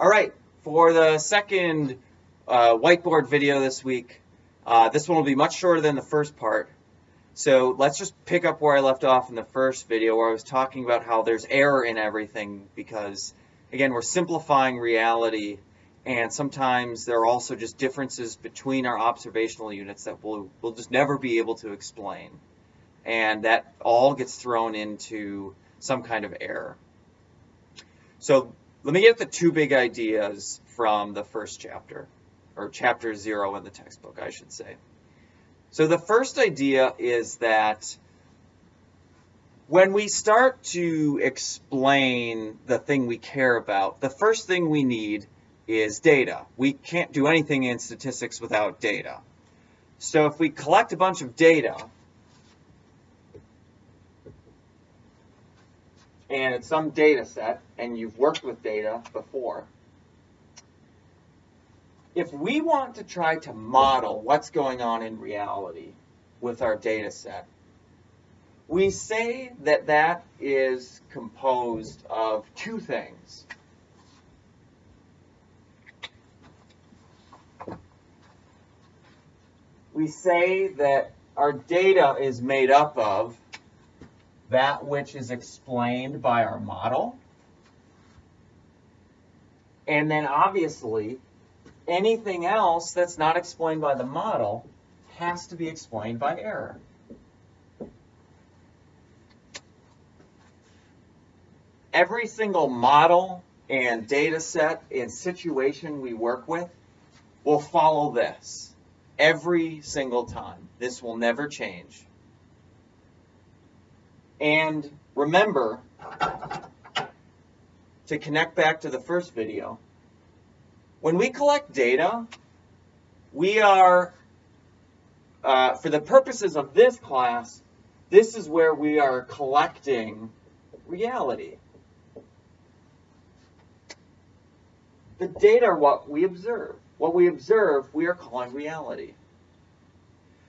All right, for the second whiteboard video this week, this one will be much shorter than the first part. So let's just pick up where I left off in the first video where I was talking about how there's error in everything because, again, we're simplifying reality, and sometimes there are also just differences between our observational units that we'll just never be able to explain. And that all gets thrown into some kind of error. So let me get the two big ideas from the first chapter, or chapter 0 in the textbook, I should say. So the first idea is that when we start to explain the thing we care about, the first thing we need is data. We can't do anything in statistics without data. So if we collect a bunch of data, and it's some data set, and you've worked with data before, if we want to try to model what's going on in reality with our data set, we say that that is composed of two things. We say that our data is made up of that which is explained by our model, and then obviously anything else that's not explained by the model has to be explained by error. Every single model and data set and situation we work with will follow this every single time. This will never change. And remember, to connect back to the first video, when we collect data, we are, for the purposes of this class, this is where we are collecting reality. The data are what we observe. What we observe, we are calling reality.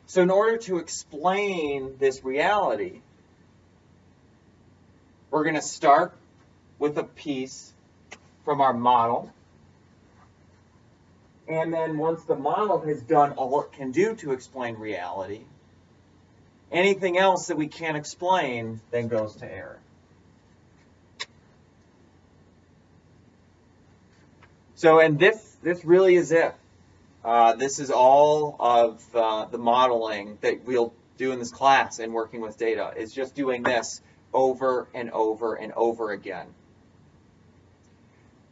So in order to explain this reality, we're going to start with a piece from our model. And then once the model has done all it can do to explain reality, anything else that we can't explain then goes to error. So, and this really is it. This is all of the modeling that we'll do in this class and working with data. It's just doing this over and over and over again.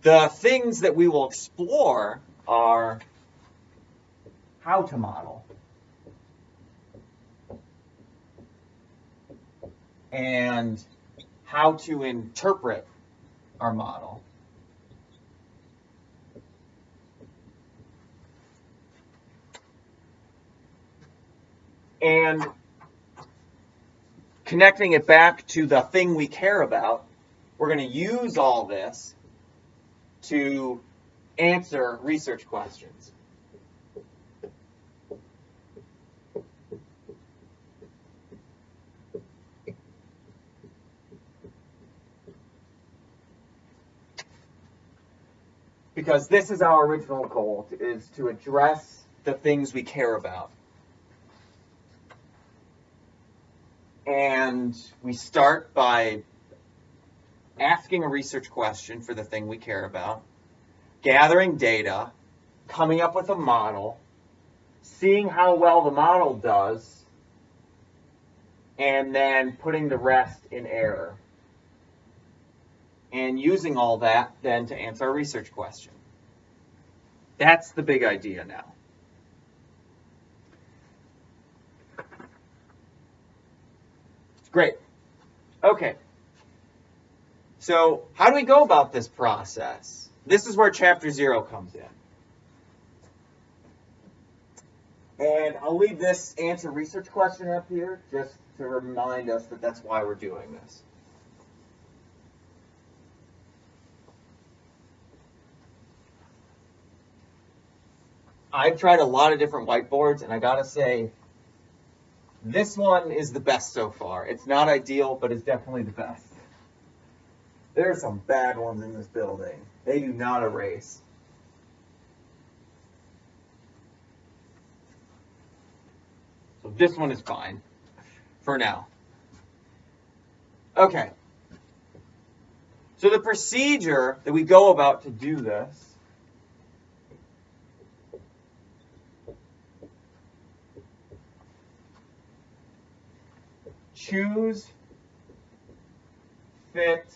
The things that we will explore are how to model and how to interpret our model. And connecting it back to the thing we care about, we're going to use all this to answer research questions. Because this is our original goal, is to address the things we care about. And we start by asking a research question for the thing we care about, gathering data, coming up with a model, seeing how well the model does, and then putting the rest in error. And using all that then to answer our research question. That's the big idea now. Great. Okay. So how do we go about this process? This is where chapter 0 comes in. And I'll leave this answer research question up here just to remind us that that's why we're doing this. I've tried a lot of different whiteboards, and I gotta say, this one is the best so far. It's not ideal, but it's definitely the best. There are some bad ones in this building. They do not erase. So this one is fine for now. Okay. So the procedure that we go about to do this choose, fit,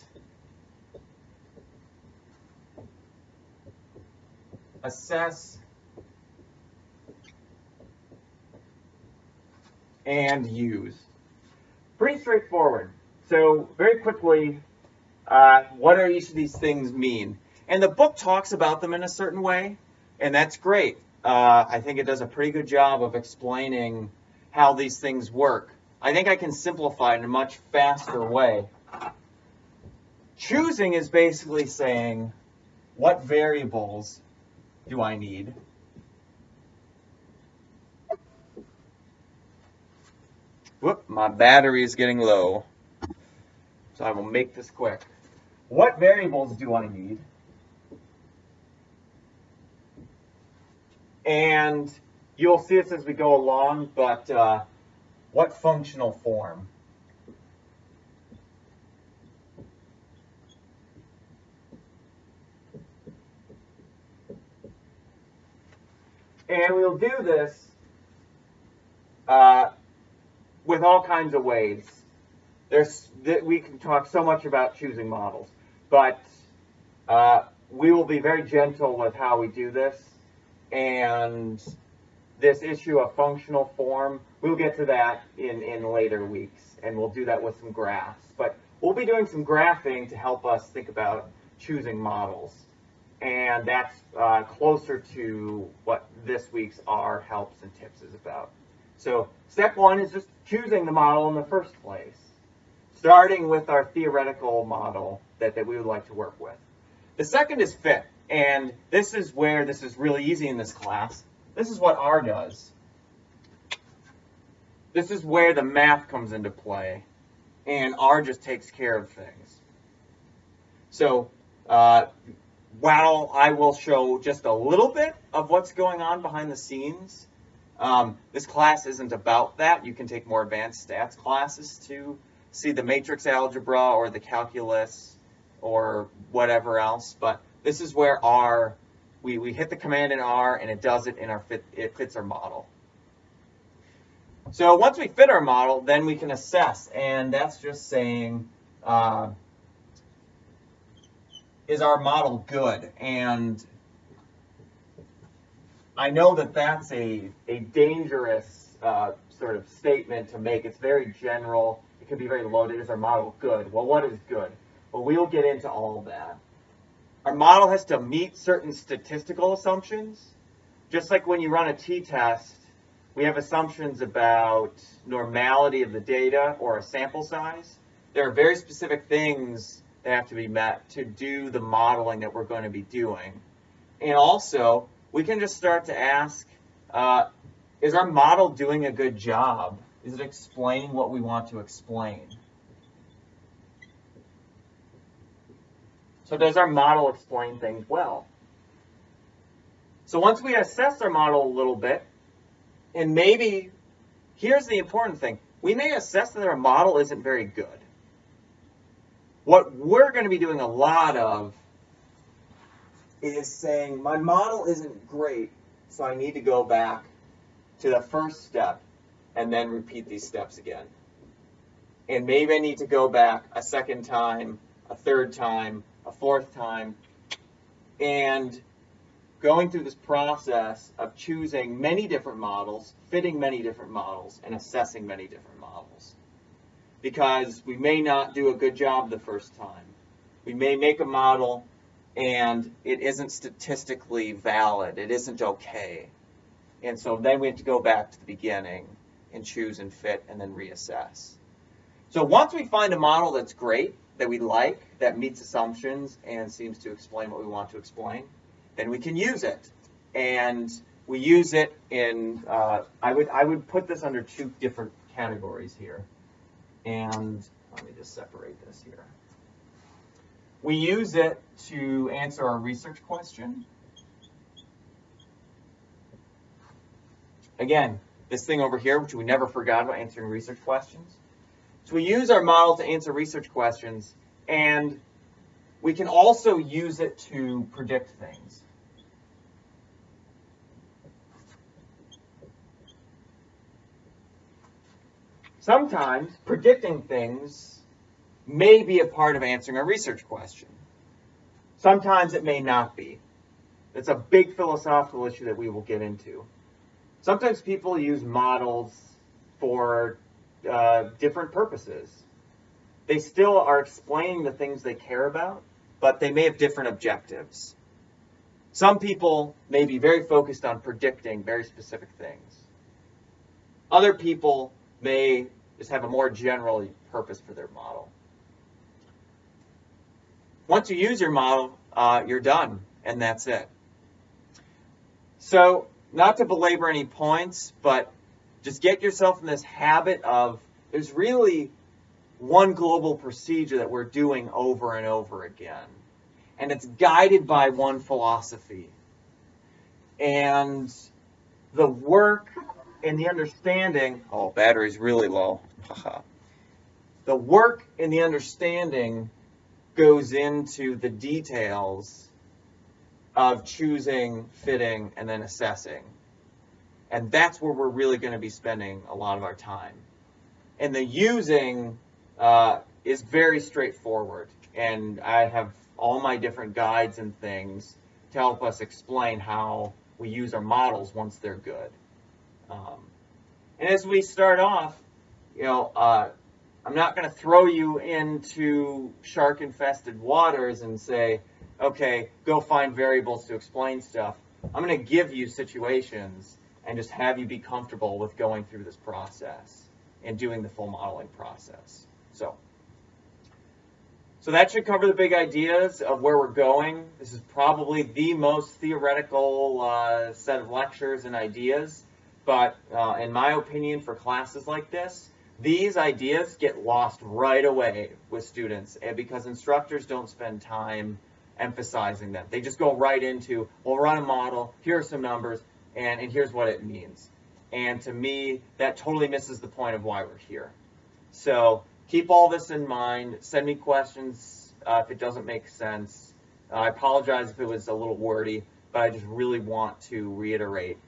assess, and use. Pretty straightforward. So very quickly, what do each of these things mean? And the book talks about them in a certain way, and that's great. I think it does a pretty good job of explaining how these things work. I think I can simplify it in a much faster way. Choosing is basically saying, what variables do I need? Whoop, my battery is getting low. So I will make this quick. What variables do I need? And you'll see this as we go along, but what functional form? And we'll do this with all kinds of ways. We can talk so much about choosing models, but we will be very gentle with how we do this. And this issue of functional form, we'll get to that in later weeks, and we'll do that with some graphs. But we'll be doing some graphing to help us think about choosing models. And that's closer to what this week's R helps and tips is about. So step one is just choosing the model in the first place, starting with our theoretical model that we would like to work with. The second is fit, and this is where this is really easy in this class. This is what R does. This is where the math comes into play, and R just takes care of things. So while I will show just a little bit of what's going on behind the scenes, this class isn't about that. You can take more advanced stats classes to see the matrix algebra or the calculus or whatever else, but this is where R, we hit the command in R and it does it in our it fits our model. So once we fit our model, then we can assess, and that's just saying, is our model good? And I know that that's a dangerous sort of statement to make. It's very general. It can be very loaded. Is our model good? Well, what is good? Well, we'll get into all of that. Our model has to meet certain statistical assumptions. Just like when you run a t-test, we have assumptions about normality of the data or a sample size. There are very specific things that have to be met to do the modeling that we're going to be doing. And also, we can just start to ask, is our model doing a good job? Is it explaining what we want to explain? So does our model explain things well? So once we assess our model a little bit, and maybe, here's the important thing, we may assess that our model isn't very good. What we're going to be doing a lot of is saying, my model isn't great, so I need to go back to the first step and then repeat these steps again. And maybe I need to go back a second time, a third time, a fourth time, and going through this process of choosing many different models, fitting many different models, and assessing many different models. Because we may not do a good job the first time. We may make a model and it isn't statistically valid. It isn't okay. And so then we have to go back to the beginning and choose and fit and then reassess. So once we find a model that's great, that we like, that meets assumptions and seems to explain what we want to explain, then we can use it. And we use it in, I would put this under two different categories here. And let me just separate this here. We use it to answer our research question. Again, this thing over here, which we never forgot about answering research questions. So we use our model to answer research questions, and we can also use it to predict things. Sometimes predicting things may be a part of answering a research question. Sometimes it may not be. It's a big philosophical issue that we will get into. Sometimes people use models for different purposes. They still are explaining the things they care about, but they may have different objectives. Some people may be very focused on predicting very specific things. Other people may just have a more general purpose for their model. Once you use your model, you're done, and that's it. So, not to belabor any points, but just get yourself in this habit of there's really one global procedure that we're doing over and over again. And it's guided by one philosophy. And the work and the understanding, oh, battery's really low. The work and the understanding goes into the details of choosing, fitting, and then assessing. And that's where we're really going to be spending a lot of our time. And the using is very straightforward. And I have all my different guides and things to help us explain how we use our models once they're good. And as we start off, I'm not going to throw you into shark-infested waters and say, okay, go find variables to explain stuff. I'm going to give you situations and just have you be comfortable with going through this process and doing the full modeling process. So that should cover the big ideas of where we're going. This is probably the most theoretical set of lectures and ideas, but in my opinion, for classes like this, these ideas get lost right away with students, and because instructors don't spend time emphasizing them. They just go right into, we'll run a model, here are some numbers, and here's what it means. And to me, that totally misses the point of why we're here. So keep all this in mind. Send me questions if it doesn't make sense. I apologize if it was a little wordy, but I just really want to reiterate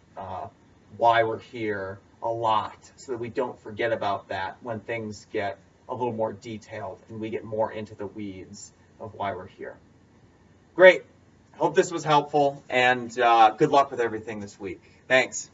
why we're here a lot so that we don't forget about that when things get a little more detailed and we get more into the weeds of why we're here. Great. Hope this was helpful, and good luck with everything this week. Thanks.